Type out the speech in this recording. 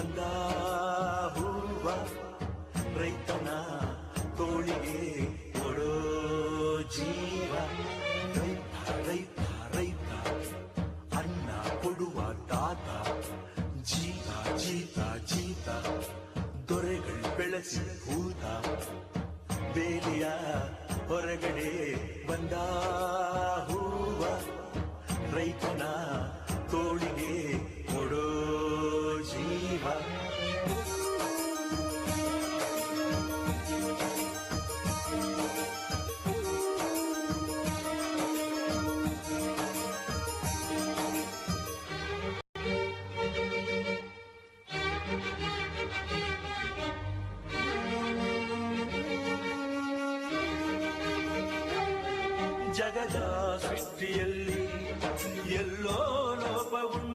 ಬಂದ ಹೂವ ರೈತನ ತೋಳಿಗೆ ಕೊಡೋ ಜೀವ. ರೈತ ರೈತ ರೈತ ಅನ್ನ ಕೊಡುವ ತಾತ, ಜೀತ ಜೀತ ಜೀತ ದೊರೆಗಳು ಬೆಳೆಸಿ ಭೂತ. ಬೇಲಿಯ ಹೊರಗಡೆ ಬಂದ ಹೂವ ರೈತನ ತೋಳಿಗೆ ಕೊಡೋ ಜೀವ. ಜಗದ ಸೃಷ್ಟಿಯಲ್ಲಿ ಎಲ್ಲೋ ಲೋಪವುಂಟು.